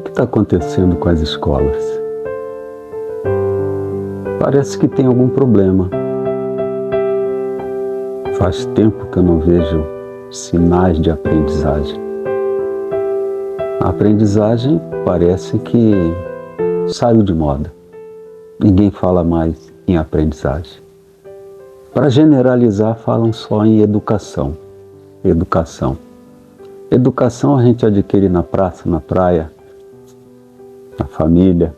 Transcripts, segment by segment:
que está acontecendo com as escolas? Parece que tem algum problema. Faz tempo que eu não vejo sinais de aprendizagem. A aprendizagem parece que saiu de moda. Ninguém fala mais em aprendizagem. Para generalizar, falam só em educação. Educação. Educação a gente adquire na praça, na praia, na família,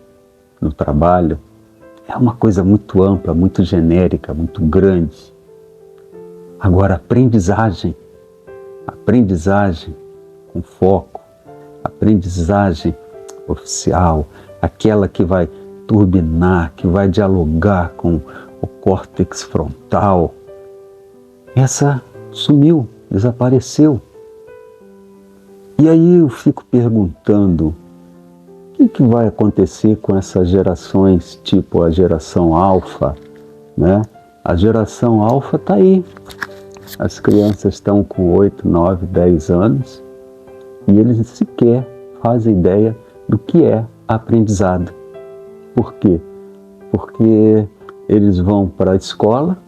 no trabalho. É uma coisa muito ampla, muito genérica, muito grande. Agora, aprendizagem com foco, aprendizagem oficial, aquela que vai turbinar, que vai dialogar com o córtex frontal, essa sumiu, desapareceu. E aí eu fico perguntando, o que vai acontecer com essas gerações, tipo a geração alfa, né? A geração alfa está aí. As crianças estão com 8, 9, 10 anos e eles sequer fazem ideia do que é aprendizado. Por quê? Porque eles vão para a escola,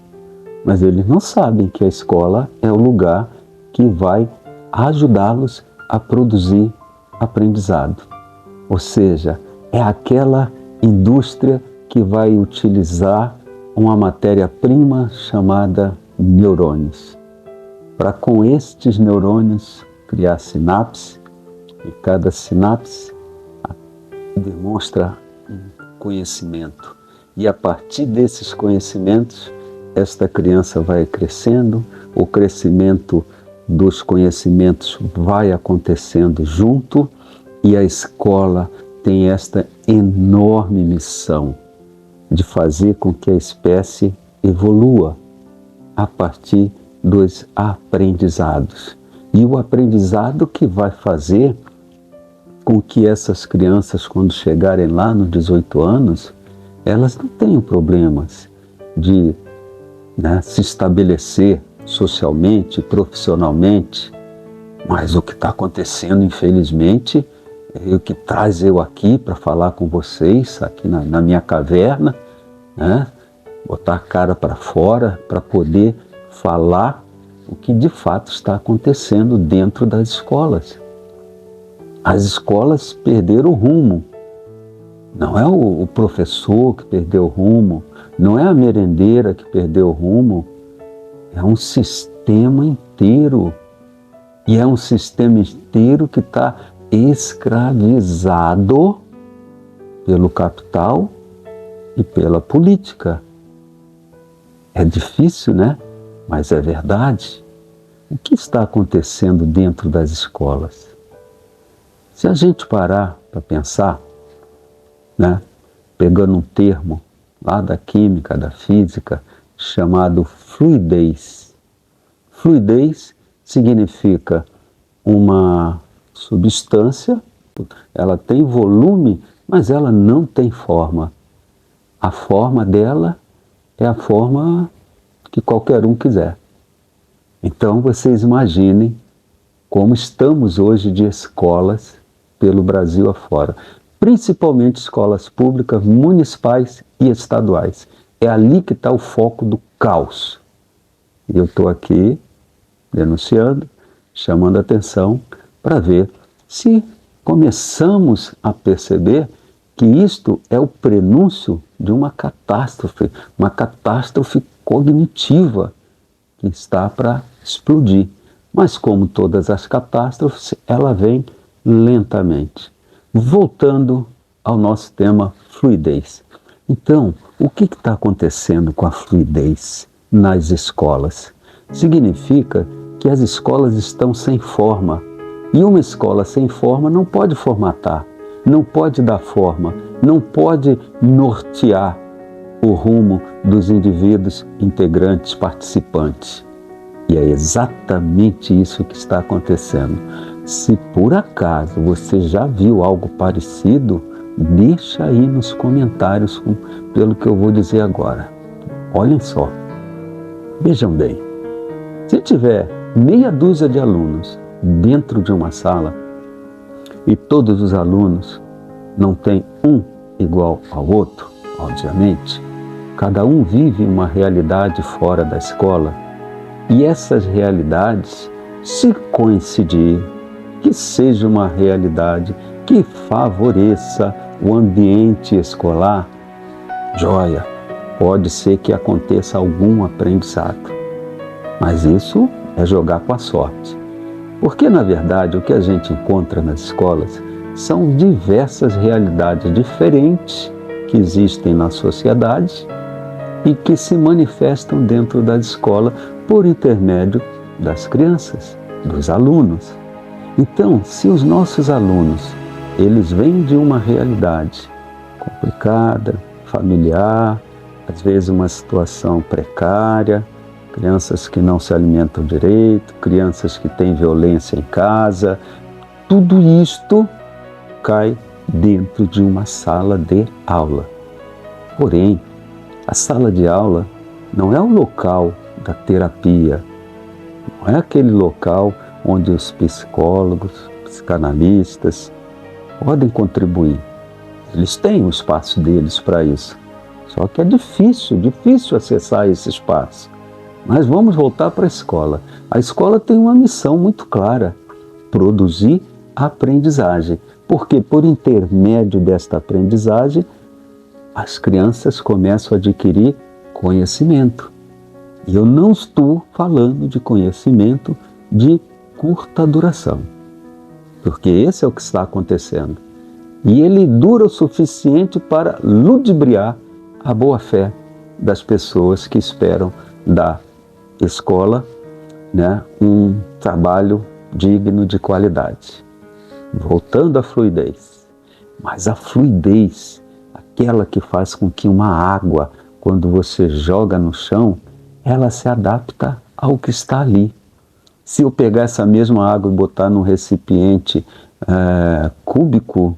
mas eles não sabem que a escola é o lugar que vai ajudá-los a produzir aprendizado. Ou seja, é aquela indústria que vai utilizar uma matéria-prima chamada neurônios, para com estes neurônios criar sinapse, e cada sinapse demonstra um conhecimento. E a partir desses conhecimentos, esta criança vai crescendo, o crescimento dos conhecimentos vai acontecendo junto, e a escola tem esta enorme missão de fazer com que a espécie evolua a partir dos aprendizados. E o aprendizado que vai fazer com que essas crianças, quando chegarem lá nos 18 anos, elas não tenham problemas de se estabelecer socialmente, profissionalmente. Mas o que está acontecendo, infelizmente, é o que traz eu aqui para falar com vocês, aqui na minha caverna, botar a cara para fora para poder falar o que de fato está acontecendo dentro das escolas. As escolas perderam o rumo. Não é o professor que perdeu o rumo, não é a merendeira que perdeu o rumo, é um sistema inteiro. E é um sistema inteiro que está escravizado pelo capital e pela política. É difícil, né? Mas é verdade. O que está acontecendo dentro das escolas? Se a gente parar para pensar, pegando um termo lá da química, da física, chamado fluidez. Fluidez significa uma substância, ela tem volume, mas ela não tem forma. A forma dela é a forma que qualquer um quiser. Então vocês imaginem como estamos hoje de escolas pelo Brasil afora, principalmente escolas públicas, municipais e estaduais. É ali que está o foco do caos. E eu estou aqui denunciando, chamando a atenção para ver se começamos a perceber que isto é o prenúncio de uma catástrofe cognitiva que está para explodir. Mas como todas as catástrofes, ela vem lentamente. Voltando ao nosso tema fluidez. Então, o que está acontecendo com a fluidez nas escolas? Significa que as escolas estão sem forma. E uma escola sem forma não pode formatar, não pode dar forma, não pode nortear o rumo dos indivíduos integrantes, participantes. E é exatamente isso que está acontecendo. Se por acaso você já viu algo parecido, deixa aí nos comentários pelo que eu vou dizer agora. Olhem só, vejam bem, se tiver meia dúzia de alunos dentro de uma sala e todos os alunos, não tem um igual ao outro, obviamente. Cada um vive uma realidade fora da escola e essas realidades, se coincidir, que seja uma realidade que favoreça o ambiente escolar, joia, pode ser que aconteça algum aprendizado. Mas isso é jogar com a sorte. Porque, na verdade, o que a gente encontra nas escolas são diversas realidades diferentes que existem na sociedade e que se manifestam dentro da escola por intermédio das crianças, dos alunos. Então, se os nossos alunos, eles vêm de uma realidade complicada, familiar, às vezes uma situação precária, crianças que não se alimentam direito, crianças que têm violência em casa, tudo isto cai dentro de uma sala de aula. Porém, a sala de aula não é o local da terapia, não é aquele local onde os psicólogos, psicanalistas podem contribuir. Eles têm o espaço deles para isso. Só que é difícil acessar esse espaço. Mas vamos voltar para a escola. A escola tem uma missão muito clara: produzir aprendizagem. Porque por intermédio desta aprendizagem, as crianças começam a adquirir conhecimento. E eu não estou falando de conhecimento de curta duração, porque esse é o que está acontecendo. E ele dura o suficiente para ludibriar a boa-fé das pessoas que esperam da escola, um trabalho digno de qualidade. Voltando à fluidez. Mas a fluidez, aquela que faz com que uma água, quando você joga no chão, ela se adapta ao que está ali. Se eu pegar essa mesma água e botar num recipiente cúbico,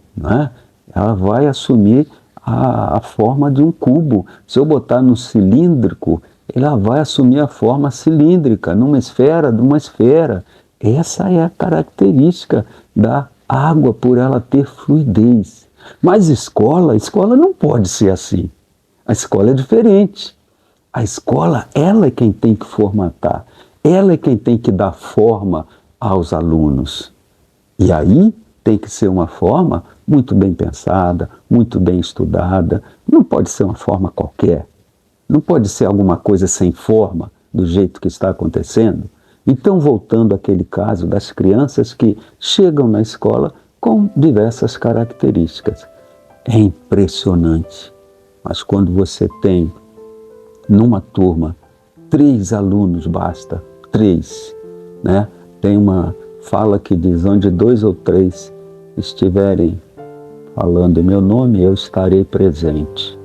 ela vai assumir a forma de um cubo. Se eu botar no cilíndrico, ela vai assumir a forma cilíndrica, numa esfera de uma esfera. Essa é a característica da água, por ela ter fluidez. Mas escola não pode ser assim. A escola é diferente. A escola, ela é quem tem que formatar. Ela é quem tem que dar forma aos alunos. E aí tem que ser uma forma muito bem pensada, muito bem estudada. Não pode ser uma forma qualquer. Não pode ser alguma coisa sem forma, do jeito que está acontecendo. Então, voltando àquele caso das crianças que chegam na escola com diversas características. É impressionante. Mas quando você tem, numa turma, 3 alunos, basta, 3, Tem uma fala que diz: onde 2 ou 3 estiverem falando em meu nome, eu estarei presente.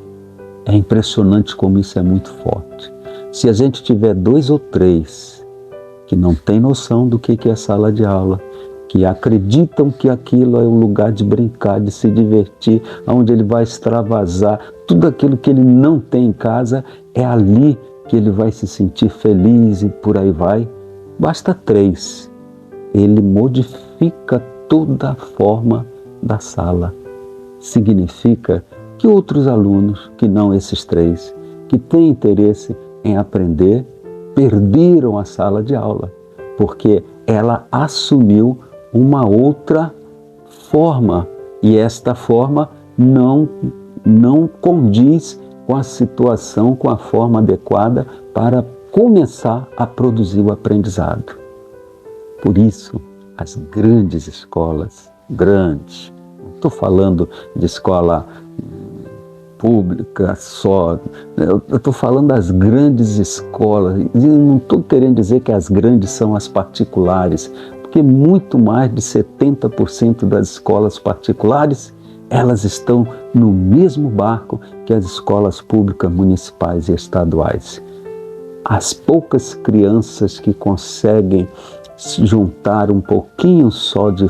É impressionante como isso é muito forte. Se a gente tiver 2 ou 3 que não têm noção do que é sala de aula, que acreditam que aquilo é um lugar de brincar, de se divertir, onde ele vai extravasar tudo aquilo que ele não tem em casa, é ali que ele vai se sentir feliz e por aí vai. Basta 3. Ele modifica toda a forma da sala. Significa que outros alunos, que não esses 3, que têm interesse em aprender, perderam a sala de aula, porque ela assumiu uma outra forma, e esta forma não condiz com a situação, com a forma adequada para começar a produzir o aprendizado. Por isso, as grandes escolas, não estou falando de escola pública só, eu estou falando das grandes escolas, e não estou querendo dizer que as grandes são as particulares, porque muito mais de 70% das escolas particulares, elas estão no mesmo barco que as escolas públicas municipais e estaduais. As poucas crianças que conseguem se juntar um pouquinho só de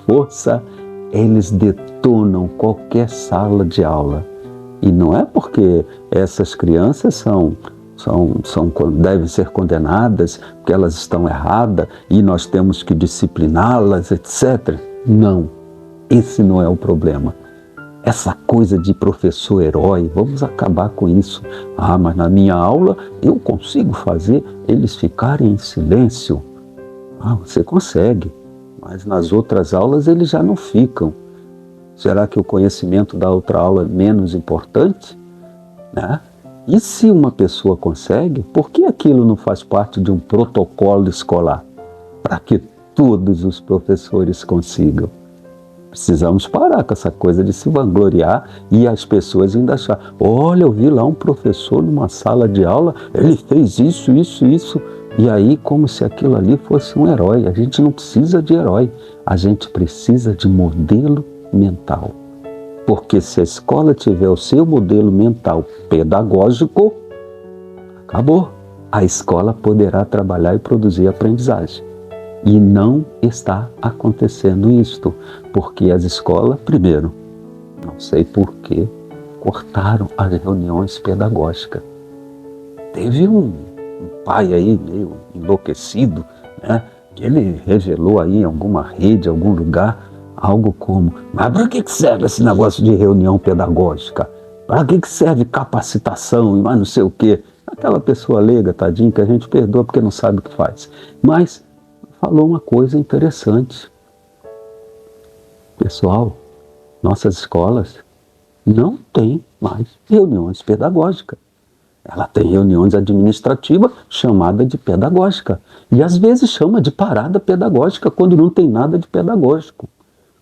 força, eles detonam qualquer sala de aula. E não é porque essas crianças devem ser condenadas, porque elas estão erradas e nós temos que discipliná-las, etc. Não, esse não é o problema. Essa coisa de professor herói, vamos acabar com isso. Ah, mas na minha aula eu consigo fazer eles ficarem em silêncio. Ah, você consegue, mas nas outras aulas eles já não ficam. Será que o conhecimento da outra aula é menos importante? Né? E se uma pessoa consegue, por que aquilo não faz parte de um protocolo escolar? Para que todos os professores consigam. Precisamos parar com essa coisa de se vangloriar e as pessoas ainda achar, olha, eu vi lá um professor numa sala de aula, ele fez isso, isso, isso. E aí, como se aquilo ali fosse um herói. A gente não precisa de herói, a gente precisa de modelo mental. Porque se a escola tiver o seu modelo mental pedagógico, acabou. A escola poderá trabalhar e produzir aprendizagem. E não está acontecendo isto, porque as escolas, primeiro, não sei por que, cortaram as reuniões pedagógicas. Teve um pai aí meio enlouquecido, né, que ele revelou aí em alguma rede, em algum lugar, algo como, mas para que serve esse negócio de reunião pedagógica? Para que serve capacitação e mais não sei o quê? Aquela pessoa leiga, tadinha, que a gente perdoa porque não sabe o que faz. Mas falou uma coisa interessante. Pessoal, nossas escolas não têm mais reuniões pedagógicas. Ela tem reuniões administrativas chamadas de pedagógica. E às vezes chama de parada pedagógica quando não tem nada de pedagógico.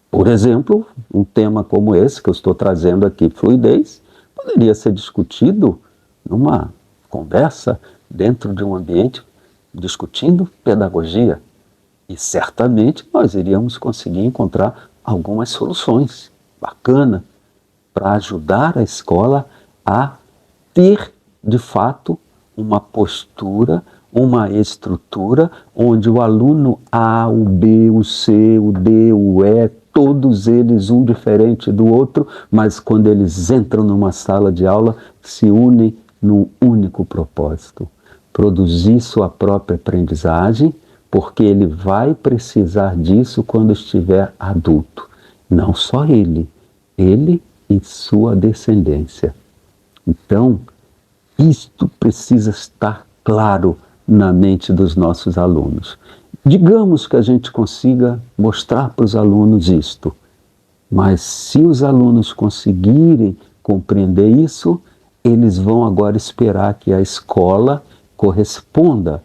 Por exemplo, um tema como esse que eu estou trazendo aqui, fluidez, poderia ser discutido numa conversa dentro de um ambiente discutindo pedagogia. E certamente nós iríamos conseguir encontrar algumas soluções bacanas para ajudar a escola a ter, de fato, uma postura, uma estrutura onde o aluno A, o B, o C, o D, o E, todos eles um diferente do outro, mas quando eles entram numa sala de aula, se unem num único propósito: produzir sua própria aprendizagem, porque ele vai precisar disso quando estiver adulto. Não só ele e sua descendência. Então, isto precisa estar claro na mente dos nossos alunos. Digamos que a gente consiga mostrar para os alunos isto, mas se os alunos conseguirem compreender isso, eles vão agora esperar que a escola corresponda.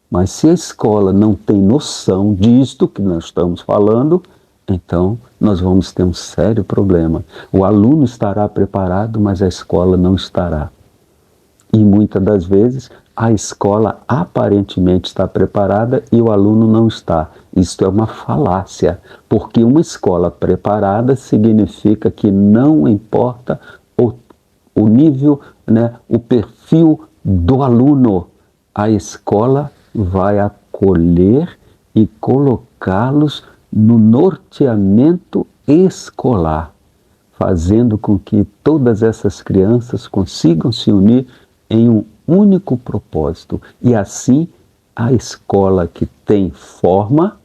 Mas se a escola não tem noção disto que nós estamos falando, então nós vamos ter um sério problema. O aluno estará preparado, mas a escola não estará. E muitas das vezes a escola aparentemente está preparada e o aluno não está. Isto é uma falácia, porque uma escola preparada significa que não importa o nível, né, o perfil do aluno, a escola vai acolher e colocá-los no norteamento escolar, fazendo com que todas essas crianças consigam se unir em um único propósito. E assim, a escola que tem forma,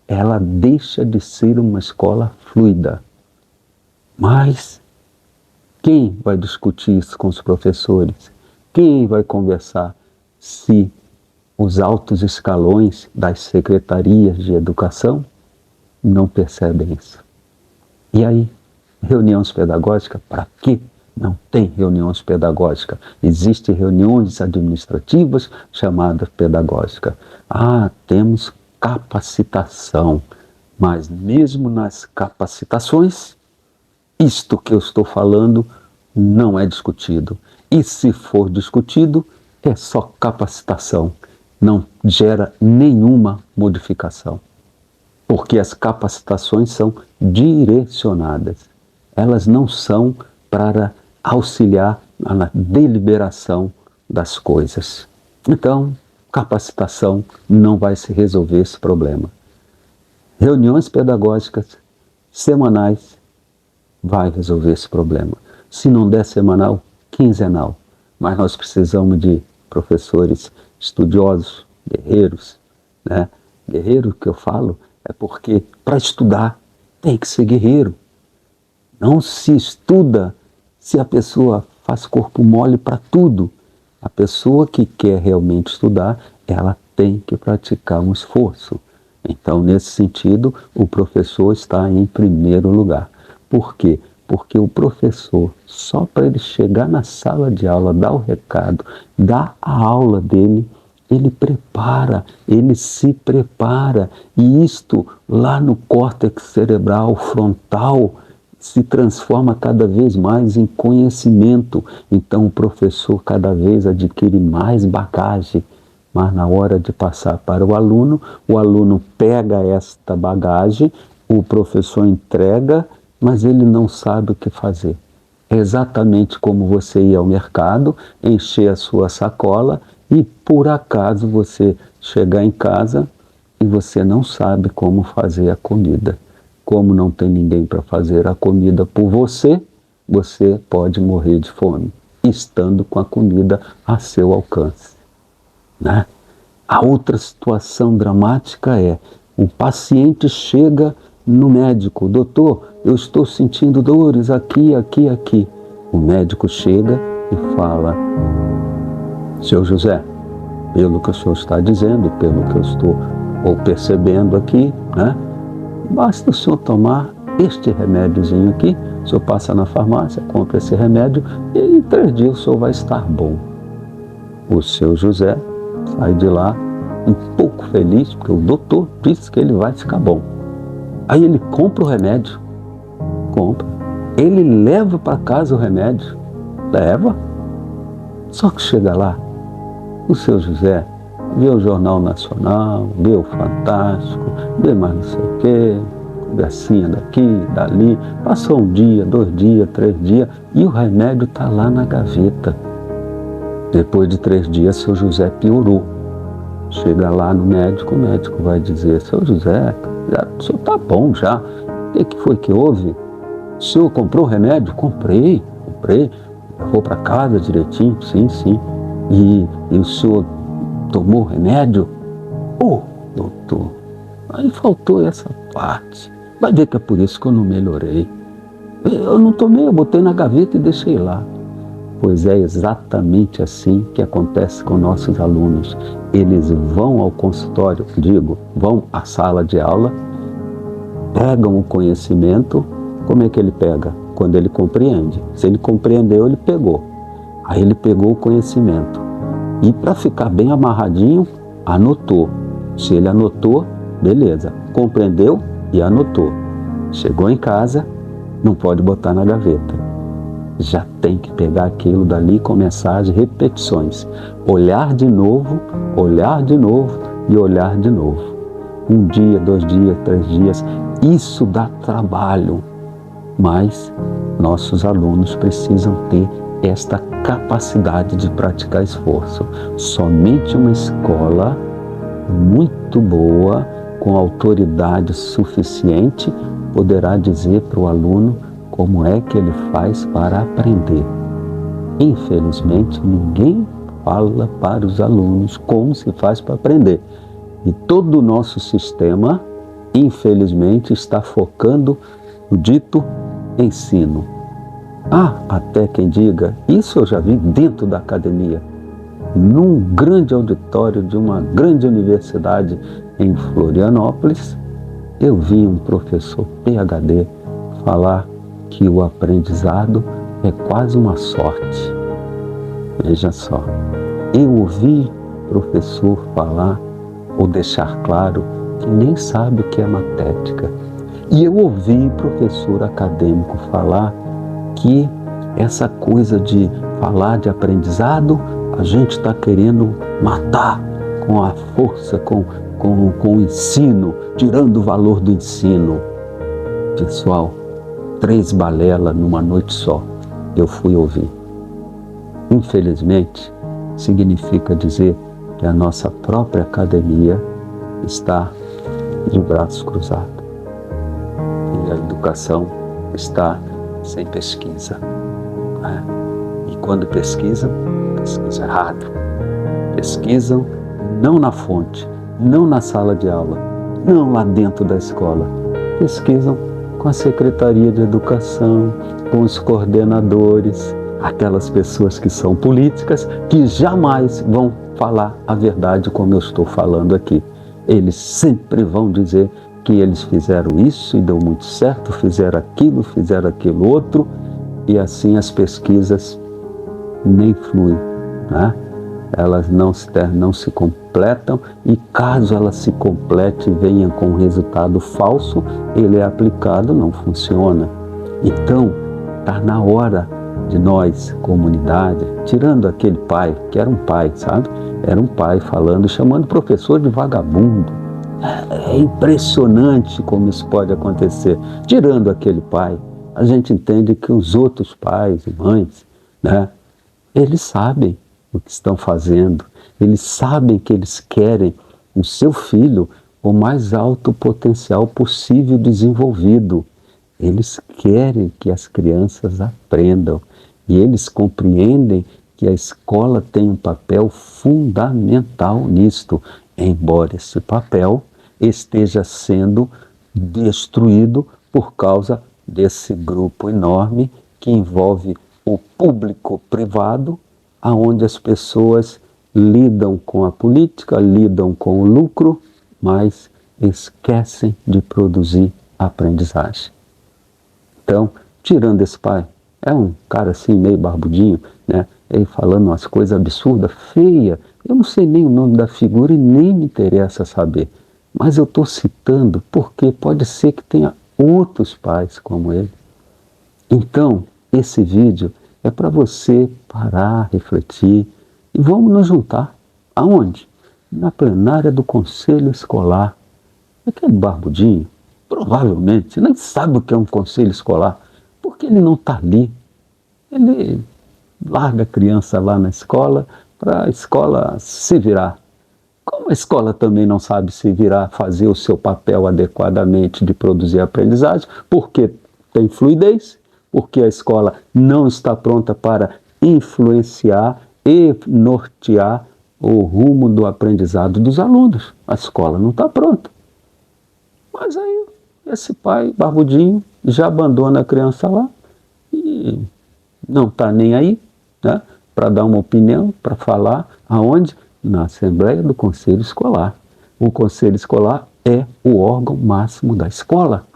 ela deixa de ser uma escola fluida. Mas quem vai discutir isso com os professores? Quem vai conversar se os altos escalões das secretarias de educação não percebem isso? E aí, reuniões pedagógicas, para quê? Não tem reuniões pedagógicas. Existem reuniões administrativas chamadas pedagógicas. Ah, temos capacitação, mas mesmo nas capacitações, isto que eu estou falando não é discutido. E se for discutido, é só capacitação. Não gera nenhuma modificação. Porque as capacitações são direcionadas. Elas não são para auxiliar na deliberação das coisas. Então, capacitação não vai se resolver esse problema. Reuniões pedagógicas semanais vai resolver esse problema. Se não der semanal, quinzenal. Mas nós precisamos de professores estudiosos, guerreiros, né? Guerreiro que eu falo é porque para estudar tem que ser guerreiro. Não se estuda se a pessoa faz corpo mole para tudo. A pessoa que quer realmente estudar, ela tem que praticar um esforço. Então, nesse sentido, o professor está em primeiro lugar. Por quê? Porque o professor, só para ele chegar na sala de aula, dar o recado, dar a aula dele, ele prepara, ele se prepara. E isto lá no córtex cerebral frontal se transforma cada vez mais em conhecimento. Então o professor cada vez adquire mais bagagem. Mas na hora de passar para o aluno pega esta bagagem, o professor entrega, mas ele não sabe o que fazer. É exatamente como você ir ao mercado, encher a sua sacola e por acaso você chegar em casa e você não sabe como fazer a comida. Como não tem ninguém para fazer a comida por você, você pode morrer de fome, estando com a comida a seu alcance. Né? A outra situação dramática é, um paciente chega no médico, doutor, eu estou sentindo dores aqui, aqui, aqui. O médico chega e fala, seu José, pelo que o senhor está dizendo, pelo que eu estou percebendo aqui, né, basta o senhor tomar este remédiozinho aqui, o senhor passa na farmácia, compra esse remédio e em 3 dias o senhor vai estar bom. O seu José sai de lá um pouco feliz, porque o doutor disse que ele vai ficar bom. Aí ele compra o remédio, ele leva para casa o remédio, leva, só que chega lá, o seu José vê o Jornal Nacional, vê o Fantástico, vê mais não sei o quê, conversinha daqui, dali, passou 1 dia, 2 dias, 3 dias, e o remédio está lá na gaveta. Depois de 3 dias, seu José piorou. Chega lá no médico, o médico vai dizer, seu José, o senhor está bom já, o que foi que houve? O senhor comprou o remédio? Comprei, levou para casa direitinho, sim. E o senhor tomou o remédio? Doutor, aí faltou essa parte. Vai ver que é por isso que eu não melhorei. Eu não tomei, eu botei na gaveta e deixei lá. Pois é exatamente assim que acontece com nossos alunos. Eles vão ao consultório, vão à sala de aula, pegam o conhecimento. Como é que ele pega? Quando ele compreende. Se ele compreendeu, ele pegou. Aí ele pegou o conhecimento. E para ficar bem amarradinho, anotou. Se ele anotou, beleza. Compreendeu e anotou. Chegou em casa, não pode botar na gaveta. Já tem que pegar aquilo dali e começar as repetições. Olhar de novo e olhar de novo. 1 dia, 2 dias, 3 dias. Isso dá trabalho. Mas nossos alunos precisam ter esta capacidade de praticar esforço. Somente uma escola muito boa, com autoridade suficiente, poderá dizer para o aluno como é que ele faz para aprender. Infelizmente, ninguém fala para os alunos como se faz para aprender. E todo o nosso sistema, infelizmente, está focando no dito ensino. Até quem diga, isso eu já vi dentro da academia. Num grande auditório de uma grande universidade em Florianópolis, eu vi um professor PhD falar que o aprendizado é quase uma sorte. Veja só, eu ouvi professor falar ou deixar claro que nem sabe o que é matética. E eu ouvi professor acadêmico falar que essa coisa de falar de aprendizado, a gente está querendo matar com a força, com o ensino, tirando o valor do ensino. Pessoal, 3 balelas numa noite só, eu fui ouvir. Infelizmente, significa dizer que a nossa própria academia está de braços cruzados. E a educação está sem pesquisa. E quando pesquisam errado. Pesquisam não na fonte, não na sala de aula, não lá dentro da escola. Pesquisam com a Secretaria de Educação, com os coordenadores, aquelas pessoas que são políticas, que jamais vão falar a verdade como eu estou falando aqui. Eles sempre vão dizer que eles fizeram isso e deu muito certo, fizeram aquilo outro, e assim as pesquisas nem fluem, né? Elas não se completam, e caso ela se complete e venha com um resultado falso, ele é aplicado, não funciona. Então, está na hora de nós, comunidade, tirando aquele pai, que era um pai, sabe? Era um pai falando, chamando o professor de vagabundo. É impressionante como isso pode acontecer. Tirando aquele pai, a gente entende que os outros pais e mães, né, eles sabem o que estão fazendo, eles sabem que eles querem o seu filho o mais alto potencial possível desenvolvido. Eles querem que as crianças aprendam e eles compreendem que a escola tem um papel fundamental nisto, embora esse papel esteja sendo destruído por causa desse grupo enorme que envolve o público-privado, aonde as pessoas lidam com a política, lidam com o lucro, mas esquecem de produzir aprendizagem. Então, tirando esse pai, é um cara assim meio barbudinho, né? Ele falando umas coisas absurdas, feias. Eu não sei nem o nome da figura e nem me interessa saber. Mas eu estou citando porque pode ser que tenha outros pais como ele. Então, esse vídeo é para você parar, refletir e vamos nos juntar. Aonde? Na plenária do Conselho Escolar. Aquele barbudinho, provavelmente, nem sabe o que é um conselho escolar, porque ele não está ali. Ele larga a criança lá na escola para a escola se virar. Como a escola também não sabe se virar, fazer o seu papel adequadamente de produzir aprendizagem, porque tem fluidez, porque a escola não está pronta para influenciar e nortear o rumo do aprendizado dos alunos. A escola não está pronta. Mas aí esse pai barbudinho já abandona a criança lá e não está nem aí, né, para dar uma opinião, para falar aonde? Na Assembleia do Conselho Escolar. O Conselho Escolar é o órgão máximo da escola.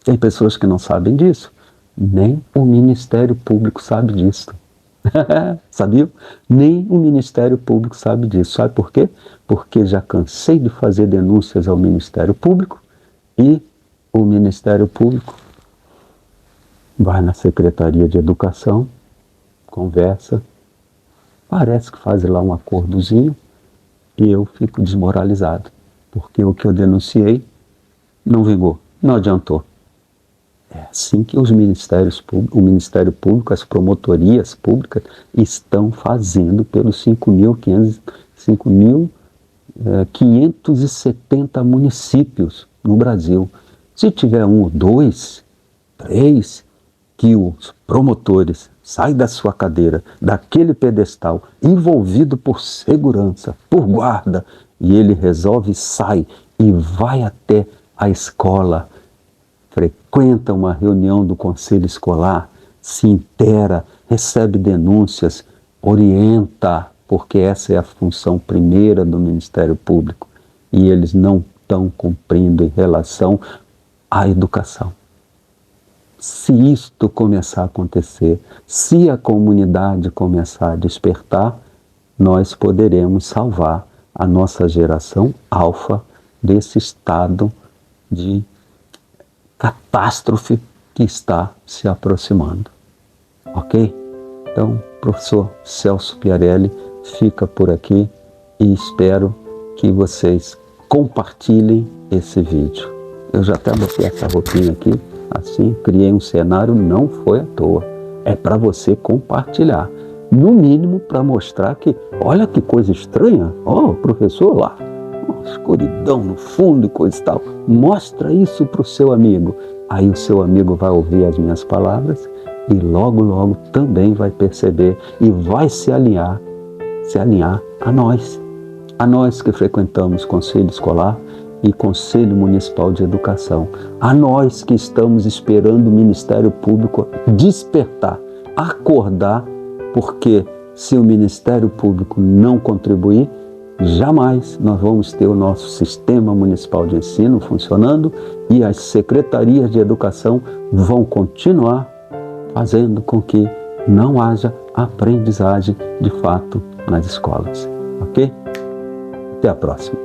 Tem pessoas que não sabem disso. Nem o Ministério Público sabe disso. Sabia? Nem o Ministério Público sabe disso. Sabe por quê? Porque já cansei de fazer denúncias ao Ministério Público e o Ministério Público vai na Secretaria de Educação, conversa, parece que faz lá um acordozinho e eu fico desmoralizado, porque o que eu denunciei não vingou, não adiantou. É assim que os ministérios públicos, o Ministério Público, as promotorias públicas estão fazendo pelos 5.570 municípios no Brasil. Se tiver um, dois, três, que os promotores saem da sua cadeira, daquele pedestal, envolvido por segurança, por guarda, e ele resolve, sai e vai até a escola, frequenta uma reunião do conselho escolar, se inteira, recebe denúncias, orienta, porque essa é a função primeira do Ministério Público, e eles não estão cumprindo em relação à educação. Se isto começar a acontecer, se a comunidade começar a despertar, nós poderemos salvar a nossa geração alfa desse estado de catástrofe que está se aproximando. Ok? Então, professor Celso Piarelli fica por aqui e espero que vocês compartilhem esse vídeo. Eu já até botei essa roupinha aqui, assim, criei um cenário, não foi à toa. É para você compartilhar. No mínimo para mostrar que, olha que coisa estranha, ó, o professor lá, escuridão no fundo e coisa e tal. Mostra isso para o seu amigo. Aí o seu amigo vai ouvir as minhas palavras e logo, logo também vai perceber e vai se alinhar a nós que frequentamos conselho escolar, e Conselho Municipal de Educação. A nós que estamos esperando o Ministério Público despertar, acordar, porque se o Ministério Público não contribuir, jamais nós vamos ter o nosso Sistema Municipal de Ensino funcionando e as secretarias de educação vão continuar fazendo com que não haja aprendizagem de fato nas escolas. Ok? Até a próxima.